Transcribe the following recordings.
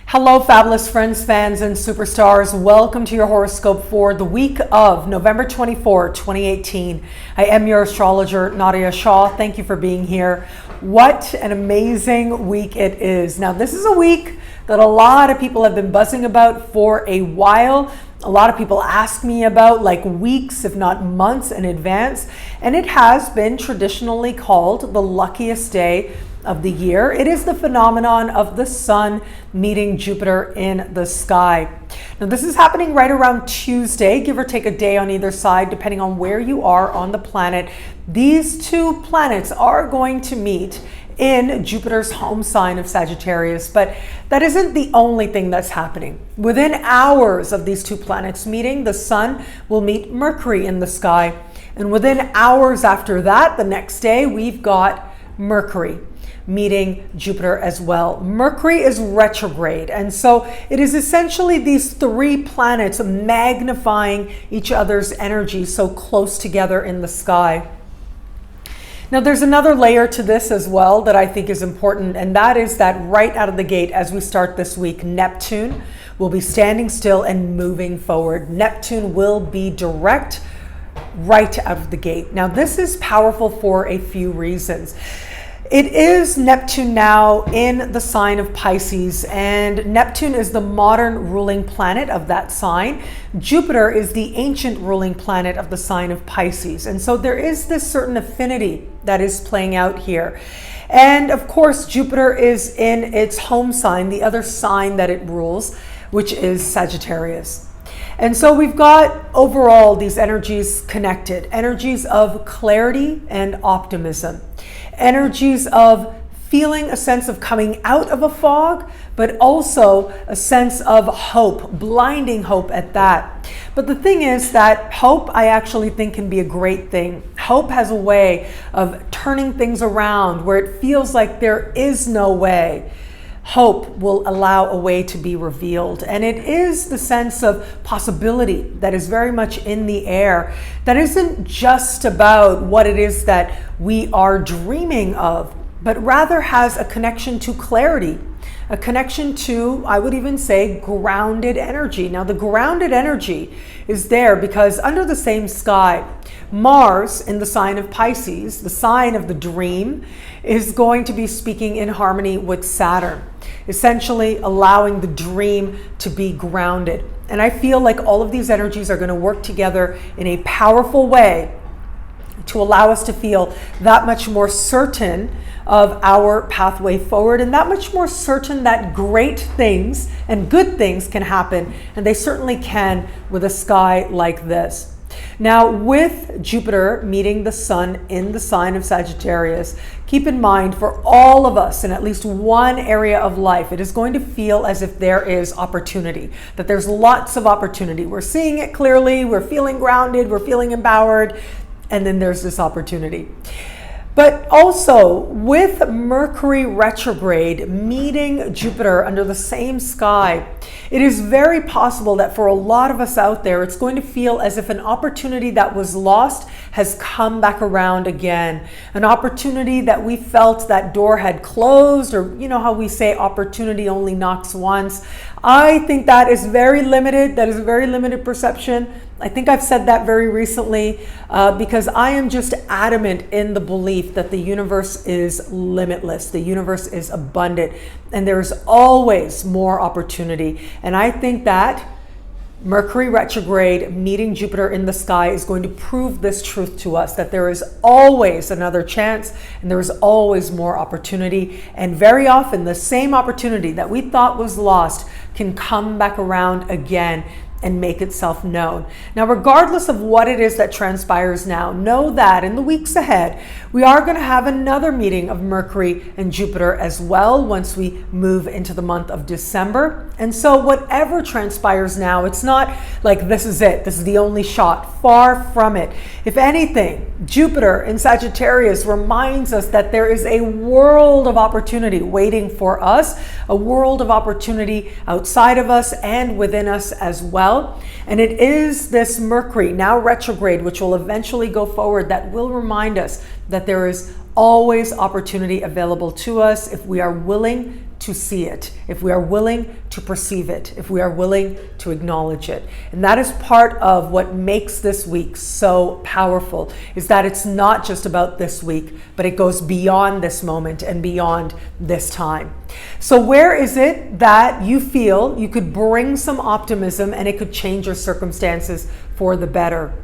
Hello, fabulous friends, fans, and superstars. Welcome to your horoscope for the week of November 24, 2018. I am your astrologer, Nadiya Shah. Thank you for being here. What an amazing week it is. Now, this is a week that a lot of people have been buzzing about for a while. A lot of people ask me about like weeks, if not months in advance. And it has been traditionally called the luckiest day of the year. It is the phenomenon of the sun meeting Jupiter in the sky. Now, this is happening right around Tuesday, give or take a day on either side, depending on where you are on the planet. These two planets are going to meet in Jupiter's home sign of Sagittarius, but that isn't the only thing that's happening. Within hours of these two planets meeting, the sun will meet Mercury in the sky. And within hours after that, the next day, we've got Mercury meeting Jupiter as well. Mercury is retrograde, and so it is essentially these three planets magnifying each other's energy so close together in the sky. Now, there's another layer to this as well that I think is important, and that is that right out of the gate, as we start this week, Neptune will be standing still and moving forward. Neptune will be direct right out of the gate. Now, this is powerful for a few reasons. It is Neptune now in the sign of Pisces, and Neptune is the modern ruling planet of that sign. Jupiter is the ancient ruling planet of the sign of Pisces. And so there is this certain affinity that is playing out here. And of course, Jupiter is in its home sign, the other sign that it rules, which is Sagittarius. And so we've got overall these energies connected, energies of clarity and optimism, energies of feeling a sense of coming out of a fog, but also a sense of hope, blinding hope at that. But the thing is that hope, I actually think, can be a great thing. Hope has a way of turning things around where it feels like there is no way. Hope will allow a way to be revealed. And it is the sense of possibility that is very much in the air. That isn't just about what it is that we are dreaming of, but rather has a connection to clarity, a connection to, I would even say, grounded energy. Now, the grounded energy is there because under the same sky, Mars in the sign of Pisces, the sign of the dream, is going to be speaking in harmony with Saturn, essentially allowing the dream to be grounded. And I feel like all of these energies are going to work together in a powerful way to allow us to feel that much more certain of our pathway forward and that much more certain that great things and good things can happen. And they certainly can with a sky like this. Now, with Jupiter meeting the sun in the sign of Sagittarius, keep in mind for all of us in at least one area of life, it is going to feel as if there is opportunity, that there's lots of opportunity. We're seeing it clearly, we're feeling grounded, we're feeling empowered, and then there's this opportunity. But also with Mercury retrograde meeting Jupiter under the same sky, it is very possible that for a lot of us out there, it's going to feel as if an opportunity that was lost has come back around again. An opportunity that we felt that door had closed, or you know how we say opportunity only knocks once. I think that is very limited. That is a very limited perception. I think I've said that very recently because I am just adamant in the belief that the universe is limitless. The universe is abundant and there's always more opportunity. And I think that Mercury retrograde meeting Jupiter in the sky is going to prove this truth to us, that there is always another chance and there is always more opportunity. And very often the same opportunity that we thought was lost can come back around again and make itself known. Now, regardless of what it is that transpires now, know that in the weeks ahead, we are going to have another meeting of Mercury and Jupiter as well once we move into the month of December. And so whatever transpires now, it's not like this is it, this is the only shot. Far from it. If anything, Jupiter in Sagittarius reminds us that there is a world of opportunity waiting for us, a world of opportunity outside of us and within us as well. And it is this Mercury, now retrograde, which will eventually go forward, that will remind us that there is always opportunity available to us if we are willing to see it, if we are willing to perceive it, if we are willing to acknowledge it. And that is part of what makes this week so powerful, is that it's not just about this week, but it goes beyond this moment and beyond this time. So where is it that you feel you could bring some optimism and it could change your circumstances for the better?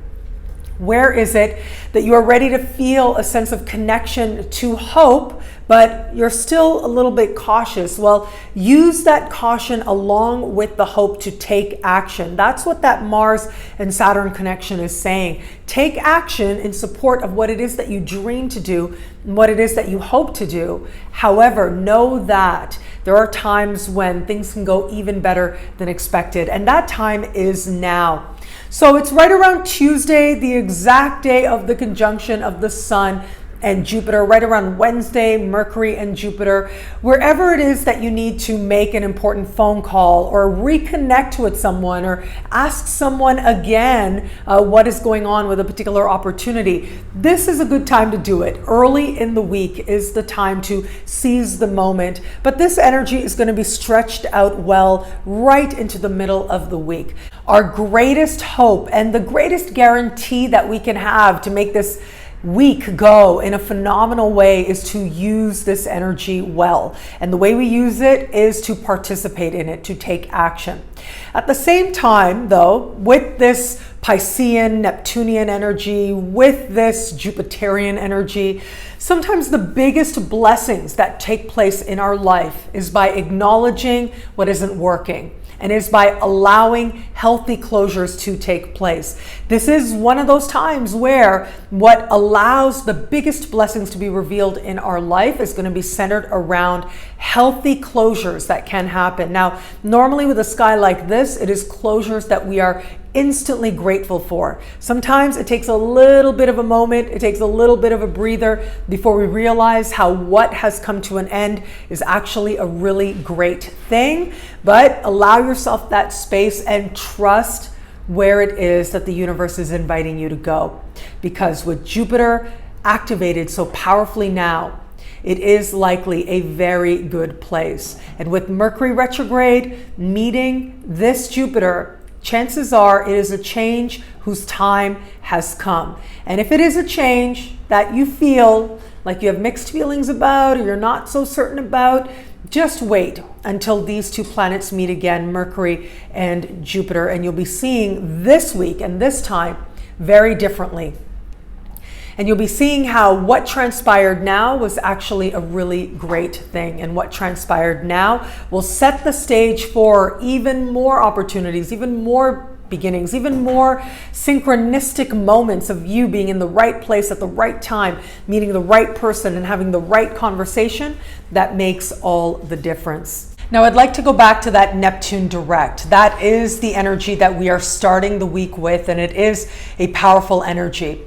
Where is it that you are ready to feel a sense of connection to hope, but you're still a little bit cautious? Well, use that caution along with the hope to take action. That's what that Mars and Saturn connection is saying. Take action in support of what it is that you dream to do and what it is that you hope to do. However, know that there are times when things can go even better than expected, and that time is now. So it's right around Tuesday, the exact day of the conjunction of the Sun and Jupiter, right around Wednesday, Mercury and Jupiter. Wherever it is that you need to make an important phone call or reconnect with someone or ask someone again what is going on with a particular opportunity, this is a good time to do it. Early in the week is the time to seize the moment, but this energy is going to be stretched out well right into the middle of the week. Our greatest hope and the greatest guarantee that we can have to make this week go in a phenomenal way is to use this energy well. And the way we use it is to participate in it, to take action. At the same time, though, with this Piscean, Neptunian energy, with this Jupiterian energy, sometimes the biggest blessings that take place in our life is by acknowledging what isn't working, and is by allowing healthy closures to take place. This is one of those times where what allows the biggest blessings to be revealed in our life is going to be centered around healthy closures that can happen. Now, normally with a sky like this, it is closures that we are instantly grateful for. Sometimes it takes a little bit of a moment, it takes a little bit of a breather before we realize how what has come to an end is actually a really great thing. But allow yourself that space and trust where it is that the universe is inviting you to go. Because with Jupiter activated so powerfully now, it is likely a very good place. And with Mercury retrograde meeting this Jupiter, chances are it is a change whose time has come. And if it is a change that you feel like you have mixed feelings about or you're not so certain about, just wait until these two planets meet again, Mercury and Jupiter, and you'll be seeing this week and this time very differently. And you'll be seeing how what transpired now was actually a really great thing. And what transpired now will set the stage for even more opportunities, even more beginnings, even more synchronistic moments of you being in the right place at the right time, meeting the right person and having the right conversation that makes all the difference. Now, I'd like to go back to that Neptune Direct. That is the energy that we are starting the week with, and it is a powerful energy.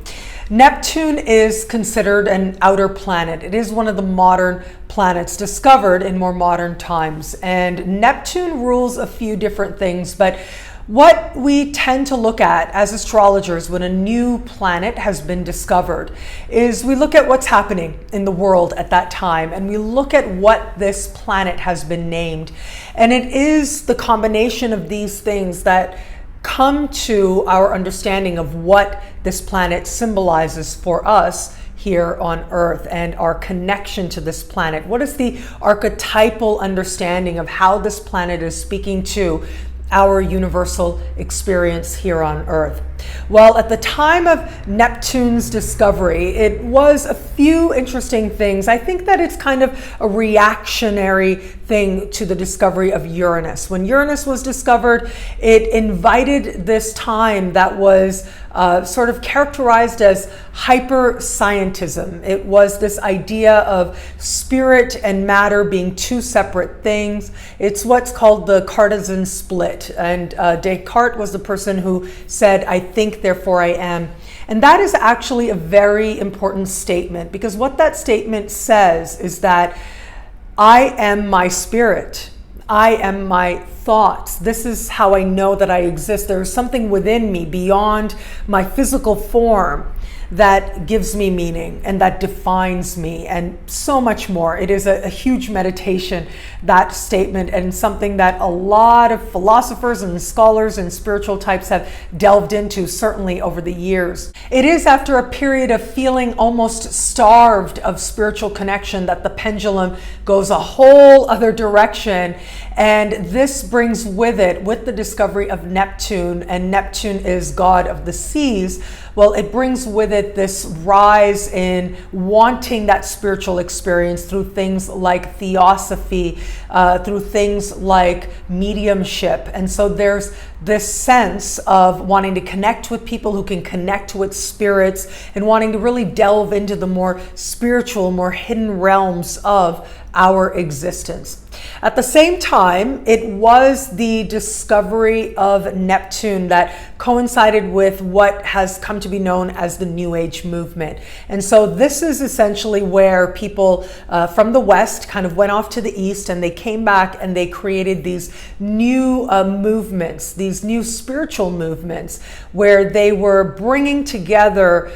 Neptune is considered an outer planet. It is one of the modern planets discovered in more modern times. And Neptune rules a few different things, but what we tend to look at as astrologers when a new planet has been discovered is we look at what's happening in the world at that time, and we look at what this planet has been named. And it is the combination of these things that come to our understanding of what this planet symbolizes for us here on Earth and our connection to this planet. What is the archetypal understanding of how this planet is speaking to our universal experience here on Earth? Well, at the time of Neptune's discovery, it was a few interesting things. I think that it's kind of a reactionary thing to the discovery of Uranus. When Uranus was discovered, it invited this time that was sort of characterized as hyper-scientism. It was this idea of spirit and matter being two separate things. It's what's called the Cartesian split. And Descartes was the person who said, "I think, therefore I am." And that is actually a very important statement, because what that statement says is that I am my spirit. I am my thoughts. This is how I know that I exist. There is something within me beyond my physical form that gives me meaning and that defines me, and so much more. It is a huge meditation, that statement, and something that a lot of philosophers and scholars and spiritual types have delved into, certainly over the years. It is after a period of feeling almost starved of spiritual connection that the pendulum goes a whole other direction. And this brings with it, with the discovery of Neptune, and Neptune is god of the seas, well, it brings with it this rise in wanting that spiritual experience through things like theosophy, through things like mediumship. And so there's this sense of wanting to connect with people who can connect with spirits, and wanting to really delve into the more spiritual, more hidden realms of our existence. At the same time, it was the discovery of Neptune that coincided with what has come to be known as the New Age movement. And so this is essentially where people from the West kind of went off to the East, and they came back and they created these new movements, these new spiritual movements, where they were bringing together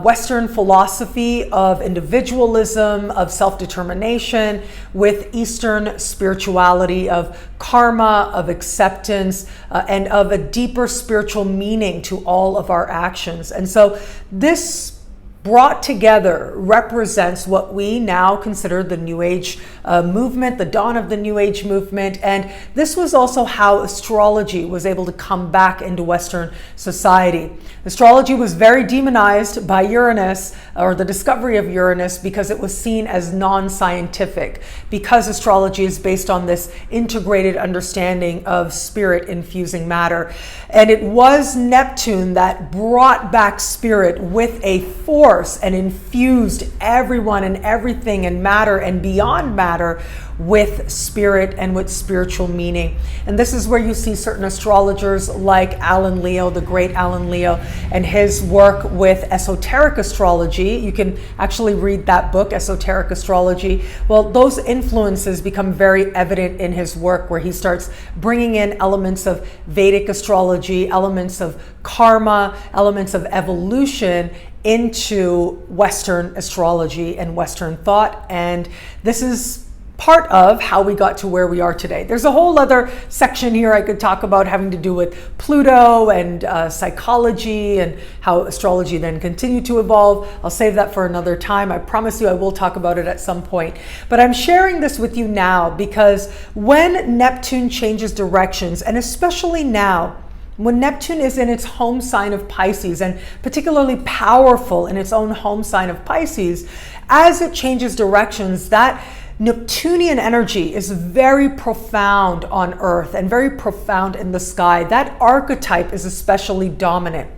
Western philosophy of individualism, of self-determination, with Eastern spirituality of karma, of acceptance, and of a deeper spiritual meaning to all of our actions. And so this brought together represents what we now consider the New Age movement, the dawn of the New Age movement. And this was also how astrology was able to come back into Western society. Astrology was very demonized by Uranus, or the discovery of Uranus, because it was seen as non-scientific, because astrology is based on this integrated understanding of spirit infusing matter. And it was Neptune that brought back spirit with a force and infused everyone and everything and matter and beyond matter with spirit and with spiritual meaning. And this is where you see certain astrologers like Alan Leo, the great Alan Leo, and his work with esoteric astrology. You can actually read that book, Esoteric Astrology. Well, those influences become very evident in his work, where he starts bringing in elements of Vedic astrology, elements of karma, elements of evolution into Western astrology and Western thought. And this is part of how we got to where we are today. There's a whole other section here I could talk about, having to do with Pluto and psychology, and how astrology then continued to evolve. I'll save that for another time. I promise you I will talk about it at some point. But I'm sharing this with you now because when Neptune changes directions, and especially now, when Neptune is in its home sign of Pisces, and particularly powerful in its own home sign of Pisces, as it changes directions, that Neptunian energy is very profound on Earth and very profound in the sky. That archetype is especially dominant.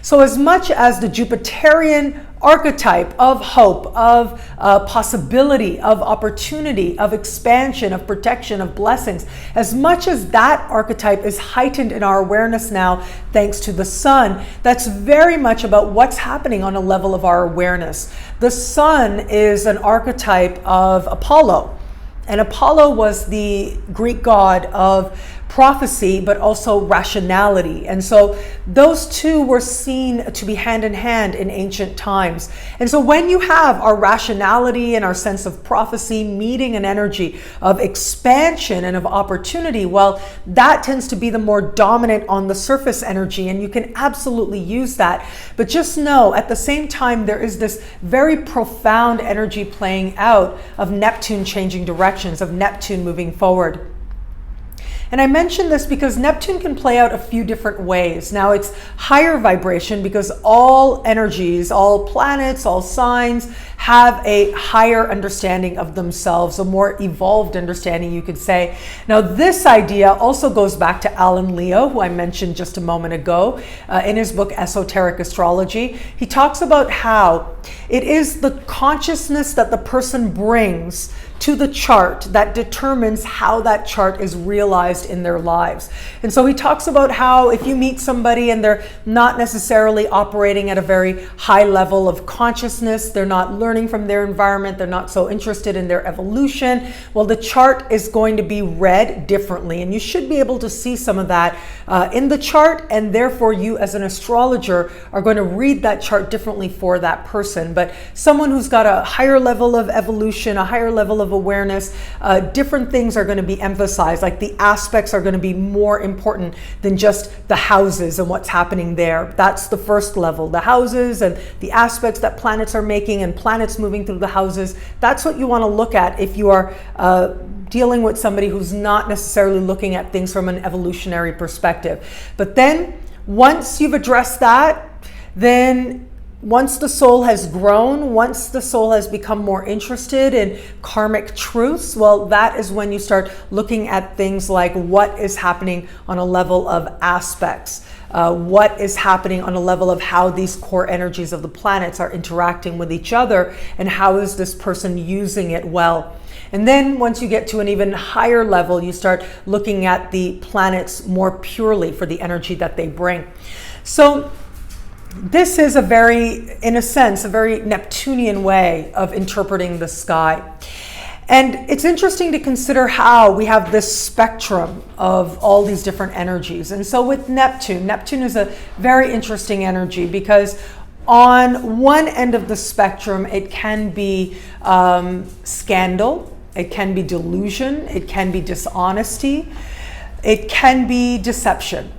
So as much as the Jupiterian archetype of hope, of possibility, of opportunity, of expansion, of protection, of blessings, as much as that archetype is heightened in our awareness now, thanks to the sun, that's very much about what's happening on a level of our awareness. The sun is an archetype of Apollo. And Apollo was the Greek god of prophecy, but also rationality. And so those two were seen to be hand in hand in ancient times. And so when you have our rationality and our sense of prophecy meeting an energy of expansion and of opportunity, well, that tends to be the more dominant on the surface energy, and you can absolutely use that. But just know, at the same time, there is this very profound energy playing out of Neptune changing directions, of Neptune moving forward. And I mention this because Neptune can play out a few different ways. Now, it's higher vibration because all energies, all planets, all signs have a higher understanding of themselves, a more evolved understanding, you could say. Now, this idea also goes back to Alan Leo, who I mentioned just a moment ago, in his book, Esoteric Astrology. He talks about how it is the consciousness that the person brings to the chart that determines how that chart is realized in their lives. And so he talks about how if you meet somebody and they're not necessarily operating at a very high level of consciousness, they're not learning from their environment, they're not so interested in their evolution, well, the chart is going to be read differently. And you should be able to see some of that in the chart, and therefore you as an astrologer are going to read that chart differently for that person. But someone who's got a higher level of evolution, a higher level of awareness, different things are going to be emphasized. Like the aspects are going to be more important than just the houses and what's happening there. That's the first level. The houses and the aspects that planets are making and planets moving through the houses. That's what you want to look at if you are dealing with somebody who's not necessarily looking at things from an evolutionary perspective. But then once you've addressed that, then once the soul has grown, once the soul has become more interested in karmic truths, well, that is when you start looking at things like what is happening on a level of aspects, what is happening on a level of how these core energies of the planets are interacting with each other, and how is this person using it well. And then once you get to an even higher level, you start looking at the planets more purely for the energy that they bring. So this is a very, in a sense, a very Neptunian way of interpreting the sky. And it's interesting to consider how we have this spectrum of all these different energies. And so with Neptune is a very interesting energy because on one end of the spectrum, it can be scandal, it can be delusion, it can be dishonesty, it can be deception.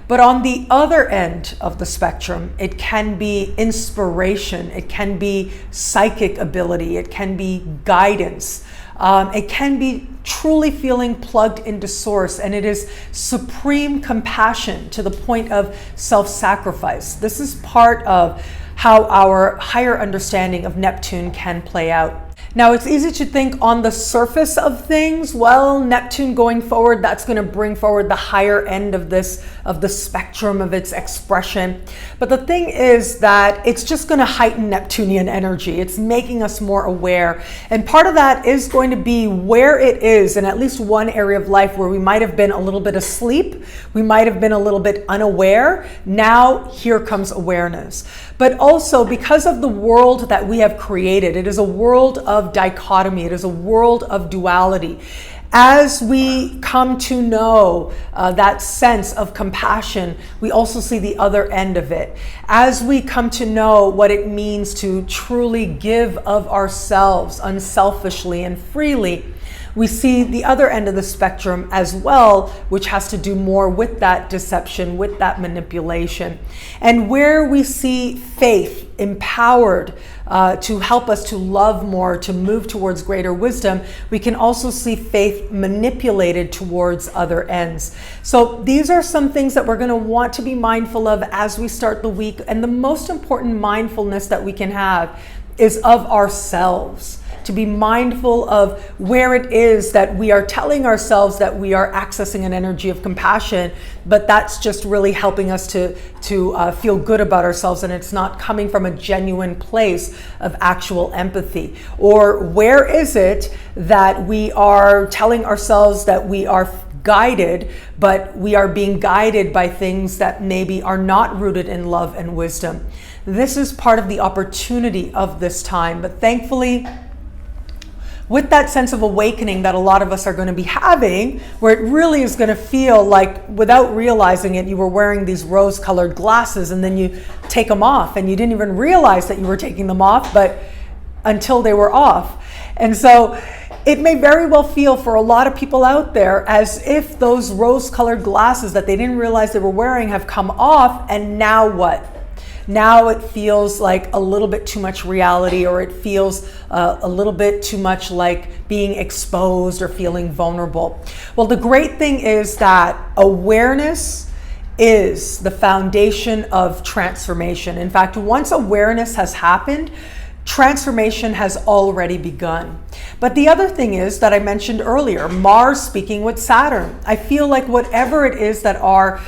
But on the other end of the spectrum, it can be inspiration, it can be psychic ability, it can be guidance, it can be truly feeling plugged into source, and it is supreme compassion to the point of self-sacrifice. This is part of how our higher understanding of Neptune can play out. Now, it's easy to think on the surface of things, well, Neptune going forward, that's going to bring forward the higher end of the spectrum of its expression. But the thing is that it's just going to heighten Neptunian energy. It's making us more aware. And part of that is going to be where it is in at least one area of life where we might have been a little bit asleep, we might have been a little bit unaware. Now, here comes awareness. But also because of the world that we have created, it is a world of dichotomy, it is a world of duality. As we come to know that sense of compassion, we also see the other end of it. As we come to know what it means to truly give of ourselves unselfishly and freely, we see the other end of the spectrum as well, which has to do more with that deception, with that manipulation. And where we see faith empowered to help us to love more, to move towards greater wisdom, we can also see faith manipulated towards other ends. So these are some things that we're going to want to be mindful of as we start the week. And the most important mindfulness that we can have is of ourselves. To be mindful of where it is that we are telling ourselves that we are accessing an energy of compassion, but that's just really helping us to feel good about ourselves, and it's not coming from a genuine place of actual empathy. Or where is it that we are telling ourselves that we are guided, but we are being guided by things that maybe are not rooted in love and wisdom. This is part of the opportunity of this time, but thankfully, with that sense of awakening that a lot of us are going to be having, where it really is going to feel like, without realizing it, you were wearing these rose-colored glasses and then you take them off and you didn't even realize that you were taking them off, but until they were off. And so it may very well feel for a lot of people out there as if those rose-colored glasses that they didn't realize they were wearing have come off, and now what? Now it feels like a little bit too much reality, or it feels a little bit too much like being exposed or feeling vulnerable. Well, the great thing is that awareness is the foundation of transformation. In fact, once awareness has happened, transformation has already begun. But the other thing is that I mentioned earlier, Mars speaking with Saturn. I feel like whatever it is that our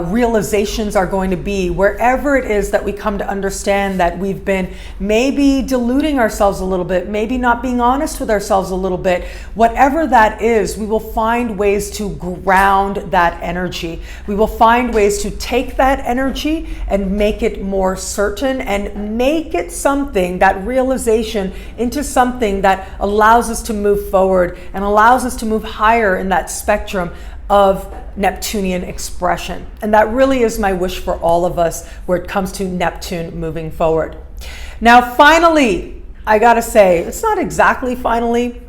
realizations are going to be, wherever it is that we come to understand that we've been maybe deluding ourselves a little bit, maybe not being honest with ourselves a little bit, whatever that is, we will find ways to ground that energy. We will find ways to take that energy and make it more certain and make it something, that realization, into something that allows us to move forward and allows us to move higher in that spectrum of Neptunian expression. And that really is my wish for all of us where it comes to Neptune moving forward. Now, finally, I gotta say, it's not exactly finally,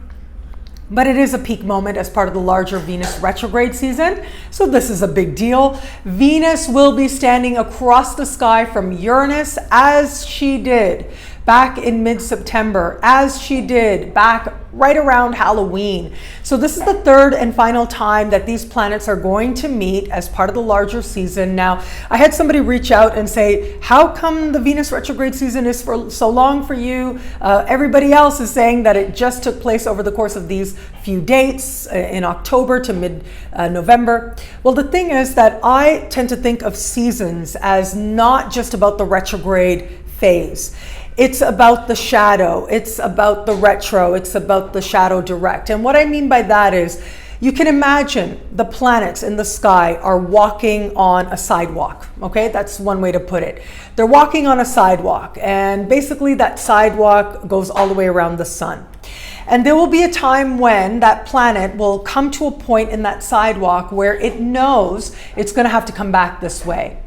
but it is a peak moment as part of the larger Venus retrograde season. So this is a big deal. Venus will be standing across the sky from Uranus, as she did back in mid-September, as she did back right around Halloween. So this is the third and final time that these planets are going to meet as part of the larger season. Now, I had somebody reach out and say, how come the Venus retrograde season is for so long for you? Everybody else is saying that it just took place over the course of these few dates in October to mid-November. Well, the thing is that I tend to think of seasons as not just about the retrograde phase. It's about the shadow, it's about the retro, it's about the shadow direct. And what I mean by that is, you can imagine the planets in the sky are walking on a sidewalk, okay? That's one way to put it. They're walking on a sidewalk, and basically that sidewalk goes all the way around the sun. And there will be a time when that planet will come to a point in that sidewalk where it knows it's gonna have to come back this way.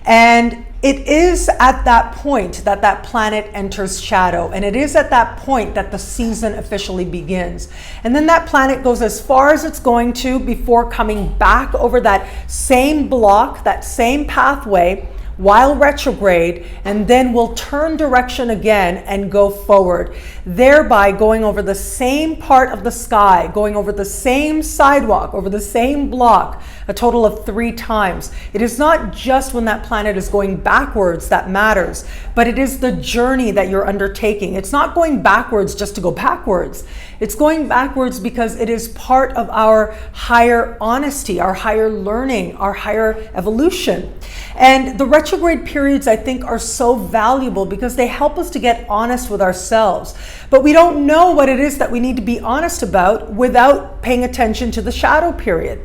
And it is at that point that that planet enters shadow. And it is at that point that the season officially begins. And then that planet goes as far as it's going to before coming back over that same block, that same pathway, while retrograde, and then will turn direction again and go forward, thereby going over the same part of the sky, going over the same sidewalk, over the same block, a total of 3 times. It is not just when that planet is going backwards that matters, but it is the journey that you're undertaking. It's not going backwards just to go backwards. It's going backwards because it is part of our higher honesty, our higher learning, our higher evolution. And the retrograde periods, I think, are so valuable because they help us to get honest with ourselves. But we don't know what it is that we need to be honest about without paying attention to the shadow period.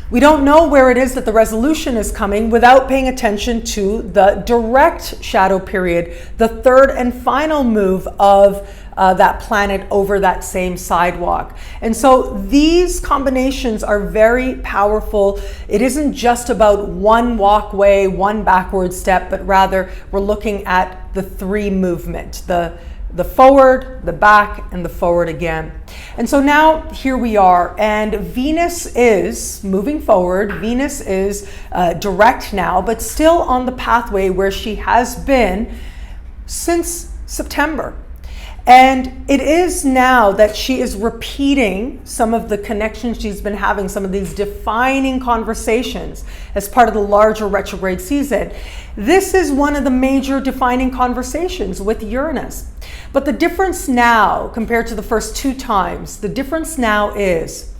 We don't know where it is that the resolution is coming without paying attention to the direct shadow period, the third and final move of that planet over that same sidewalk. And so these combinations are very powerful. It isn't just about one walkway, one backward step, but rather we're looking at the 3 movement, the forward, the back, and the forward again. And so now here we are, and Venus is moving forward. Venus is direct now, but still on the pathway where she has been since September. And it is now that she is repeating some of the connections she's been having, some of these defining conversations as part of the larger retrograde season. This is one of the major defining conversations with Uranus. But the difference now, compared to the first 2 times, the difference now is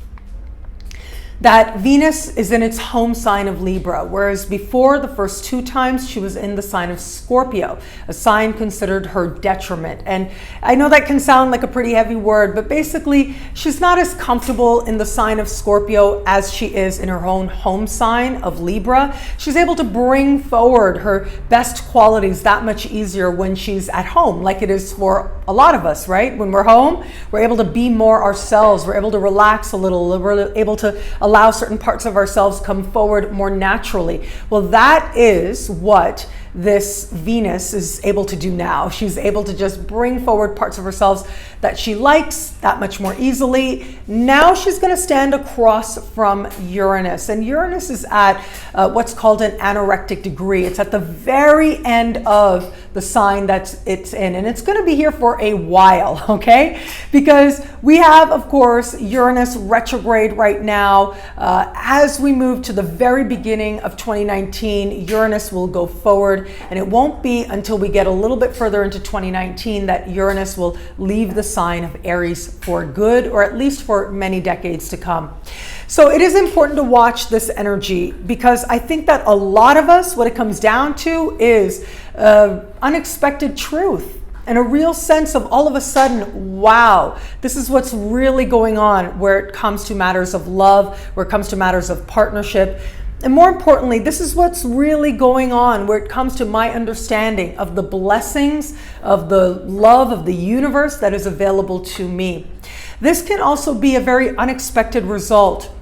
that Venus is in its home sign of Libra, whereas before the first 2 times she was in the sign of Scorpio, a sign considered her detriment. And I know that can sound like a pretty heavy word, but basically she's not as comfortable in the sign of Scorpio as she is in her own home sign of Libra. She's able to bring forward her best qualities that much easier when she's at home, like it is for a lot of us, right? When we're home, we're able to be more ourselves. We're able to relax a little. We're able to allow certain parts of ourselves come forward more naturally. Well, that is what this Venus is able to do now. She's able to just bring forward parts of herself that she likes that much more easily. Now she's going to stand across from Uranus, and Uranus is at what's called an anorectic degree. It's at the very end of the sign that it's in. And it's going to be here for a while, okay? Because we have, of course, Uranus retrograde right now. As we move to the very beginning of 2019, Uranus will go forward, and it won't be until we get a little bit further into 2019 that Uranus will leave the sign of Aries for good, or at least for many decades to come. So it is important to watch this energy, because I think that a lot of us, what it comes down to is unexpected truth and a real sense of all of a sudden, wow, this is what's really going on where it comes to matters of love, where it comes to matters of partnership. And more importantly, this is what's really going on where it comes to my understanding of the blessings, of the love of the universe that is available to me. This can also be a very unexpected result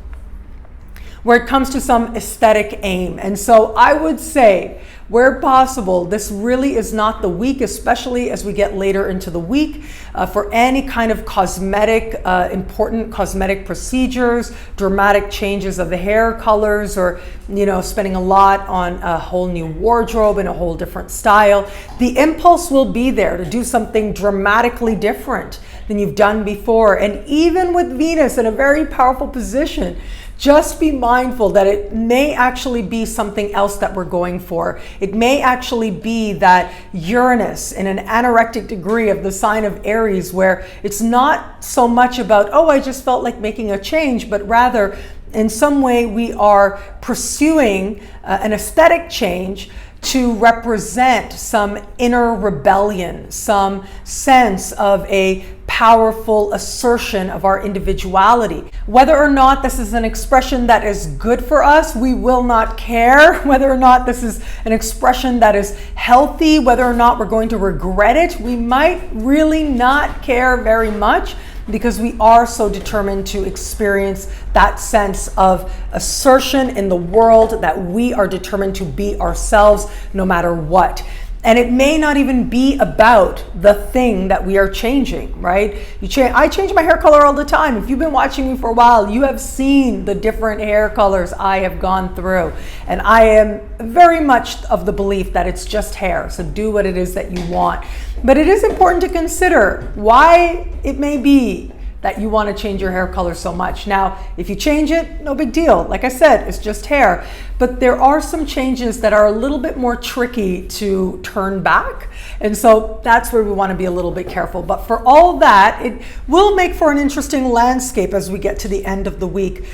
where it comes to some aesthetic aim. And so I would say, where possible, this really is not the week, especially as we get later into the week, for any kind of cosmetic, important cosmetic procedures, dramatic changes of the hair colors, or, you know, spending a lot on a whole new wardrobe and a whole different style. The impulse will be there to do something dramatically different than you've done before. And even with Venus in a very powerful position, just be mindful that it may actually be something else that we're going for. It may actually be that Uranus in an anorectic degree of the sign of Aries, where it's not so much about, oh, I just felt like making a change, but rather in some way we are pursuing an aesthetic change to represent some inner rebellion, some sense of a powerful assertion of our individuality. Whether or not this is an expression that is good for us, we will not care. Whether or not this is an expression that is healthy, whether or not we're going to regret it, we might really not care very much, because we are so determined to experience that sense of assertion in the world that we are determined to be ourselves no matter what. And it may not even be about the thing that we are changing, right? I change my hair color all the time. If you've been watching me for a while, you have seen the different hair colors I have gone through. And I am very much of the belief that it's just hair. So do what it is that you want. But it is important to consider why it may be that you want to change your hair color so much. Now, if you change it, no big deal. Like I said, it's just hair. But there are some changes that are a little bit more tricky to turn back. And so that's where we want to be a little bit careful. But for all that, it will make for an interesting landscape as we get to the end of the week,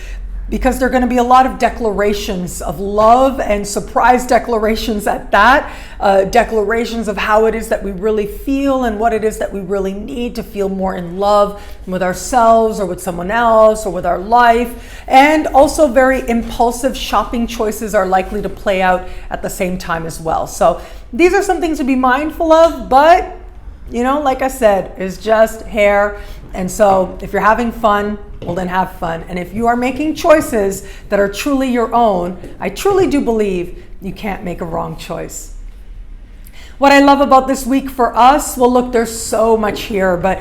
because there are going to be a lot of declarations of love, and surprise declarations at that, declarations of how it is that we really feel and what it is that we really need to feel more in love with ourselves or with someone else or with our life. And also very impulsive shopping choices are likely to play out at the same time as well. So these are some things to be mindful of, but you know, like I said, it's just hair. And so if you're having fun, well, then have fun. And if you are making choices that are truly your own, I truly do believe you can't make a wrong choice. What I love about this week for us, well, look, there's so much here, but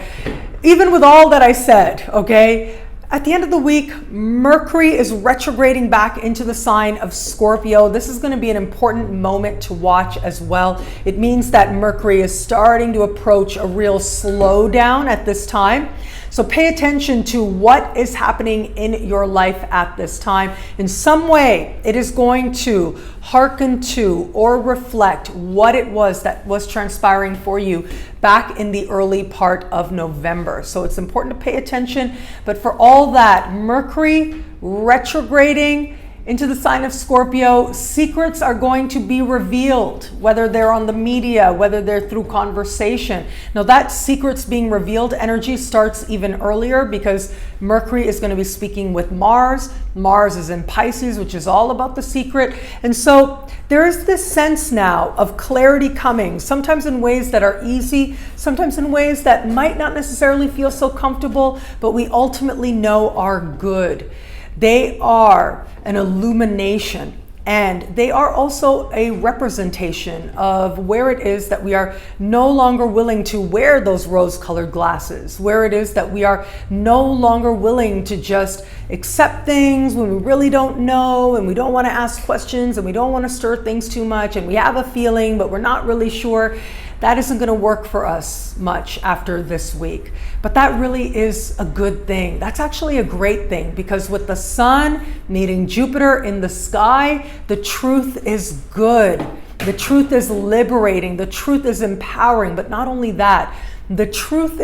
even with all that I said, okay, at the end of the week, Mercury is retrograding back into the sign of Scorpio. This is going to be an important moment to watch as well. It means that Mercury is starting to approach a real slowdown at this time. So pay attention to what is happening in your life at this time. In some way, it is going to hearken to or reflect what it was that was transpiring for you back in the early part of November. So it's important to pay attention. But for all that, Mercury retrograding into the sign of Scorpio, secrets are going to be revealed, whether they're on the media, whether they're through conversation. Now that secrets being revealed energy starts even earlier, because Mercury is going to be speaking with Mars. Mars is in Pisces, which is all about the secret. And so there is this sense now of clarity coming, sometimes in ways that are easy, sometimes in ways that might not necessarily feel so comfortable, but we ultimately know are good. They are an illumination, and they are also a representation of where it is that we are no longer willing to wear those rose-colored glasses, where it is that we are no longer willing to just accept things when we really don't know, and we don't want to ask questions, and we don't want to stir things too much, and we have a feeling, but we're not really sure. that isn't going to work for us much after this week. But that really is a good thing. That's actually a great thing, because with the sun meeting Jupiter in the sky, the truth is good. The truth is liberating. The truth is empowering. But not only that, the truth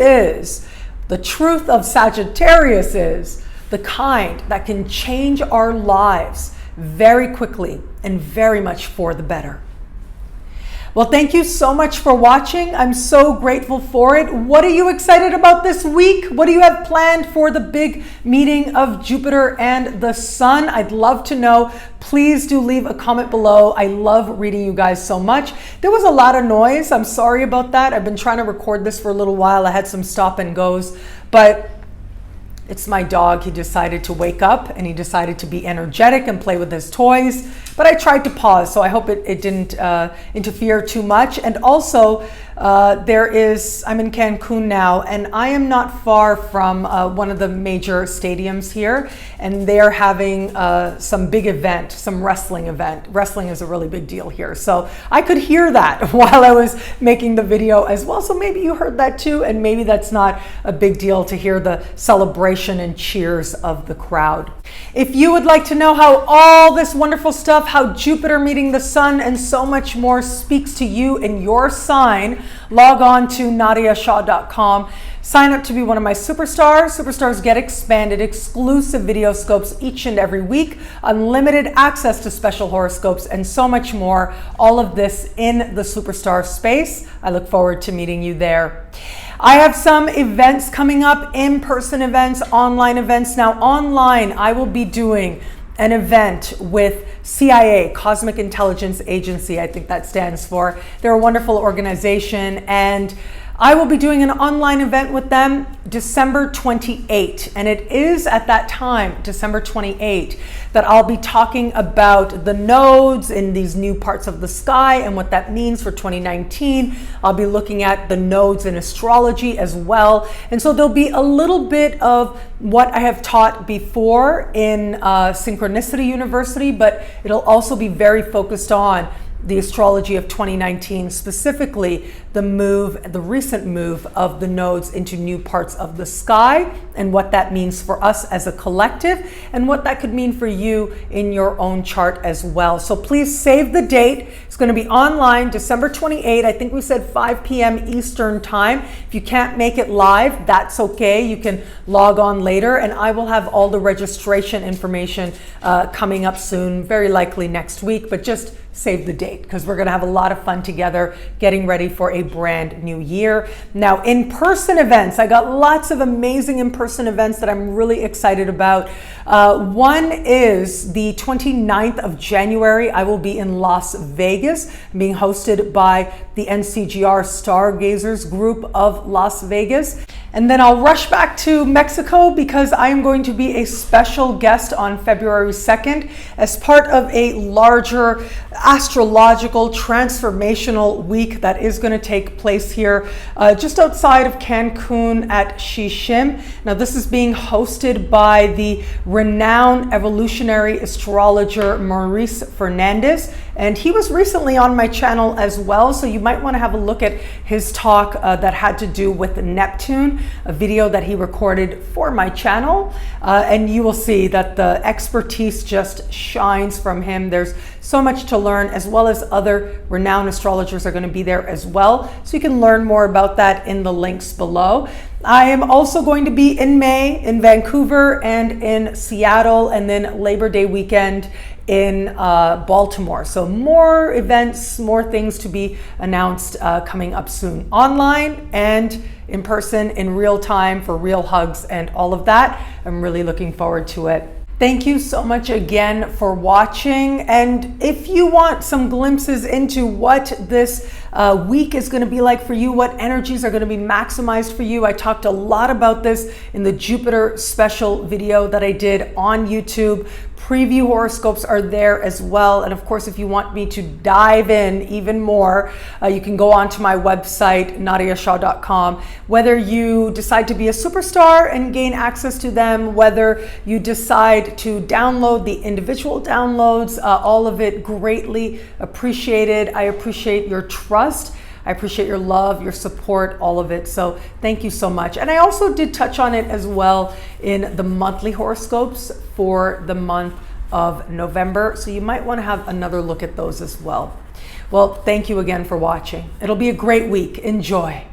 of Sagittarius is the kind that can change our lives very quickly and very much for the better. Well, thank you so much for watching. I'm so grateful for it. What are you excited about this week? What do you have planned for the big meeting of Jupiter and the Sun? I'd love to know. Please do leave a comment below. I love reading you guys so much. There was a lot of noise. I'm sorry about that. I've been trying to record this for a little while. I had some stop and goes, but it's my dog. He decided to wake up and he decided to be energetic and play with his toys. But I tried to pause, so I hope it didn't interfere too much. And also, I'm in Cancun now, and I am not far from one of the major stadiums here, and they're having some big event, some wrestling event. Wrestling is a really big deal here. So I could hear that while I was making the video as well. So maybe you heard that too, and maybe that's not a big deal to hear the celebration and cheers of the crowd. If you would like to know how all this wonderful stuff, how Jupiter meeting the Sun and so much more speaks to you in your sign, log on to nadiyashah.com. Sign up to be one of my superstars. Superstars get expanded, exclusive video scopes each and every week, unlimited access to special horoscopes, and so much more. All of this in the superstar space. I look forward to meeting you there. I have some events coming up, in-person events, online events. Now online, I will be doing an event with CIA, Cosmic Intelligence Agency, I think that stands for. They're a wonderful organization, and I will be doing an online event with them December 28, and it is at that time, December 28, that I'll be talking about the nodes in these new parts of the sky and what that means for 2019. I'll be looking at the nodes in astrology as well. And so there'll be a little bit of what I have taught before in Synchronicity University, but it'll also be very focused on the astrology of 2019, specifically the recent move of the nodes into new parts of the sky and what that means for us as a collective and what that could mean for you in your own chart as well. So please save the date. It's going to be online December 28. I think we said 5 p.m. Eastern time. If you can't make it live, that's okay. You can log on later, and I will have all the registration information coming up soon, very likely next week, but just save the date because we're going to have a lot of fun together getting ready for a brand new year. Now, in-person events, I got lots of amazing in-person events that I'm really excited about. One is the 29th of January. I will be in Las Vegas, being hosted by the NCGR Stargazers group of Las Vegas. And then I'll rush back to Mexico because I am going to be a special guest on February 2nd as part of a larger astrological transformational week that is going to take place here just outside of Cancun at Xixim. Now, this is being hosted by the renowned evolutionary astrologer Maurice Fernandez, and he was recently on my channel as well, so you might want to have a look at his talk that had to do with Neptune, a video that he recorded for my channel, and you will see that the expertise just shines from him. There's so much to learn, as well as other renowned astrologers are going to be there as well, so you can learn more about that in the links below. I am also going to be in May in Vancouver and in Seattle, and then Labor Day weekend in Baltimore. So more events, more things to be announced coming up soon, online and in person, in real time, for real hugs and all of that. I'm really looking forward to it. Thank you so much again for watching. And if you want some glimpses into what this week is going to be like for you, what energies are going to be maximized for you, I talked a lot about this in the Jupiter special video that I did on YouTube. Preview horoscopes are there as well. And of course, if you want me to dive in even more, you can go onto my website, nadiyashah.com. Whether you decide to be a superstar and gain access to them, whether you decide to download the individual downloads, all of it greatly appreciated. I appreciate your trust. I appreciate your love, your support, all of it. So thank you so much. And I also did touch on it as well in the monthly horoscopes for the month of November. So you might want to have another look at those as well. Well, thank you again for watching. It'll be a great week. Enjoy.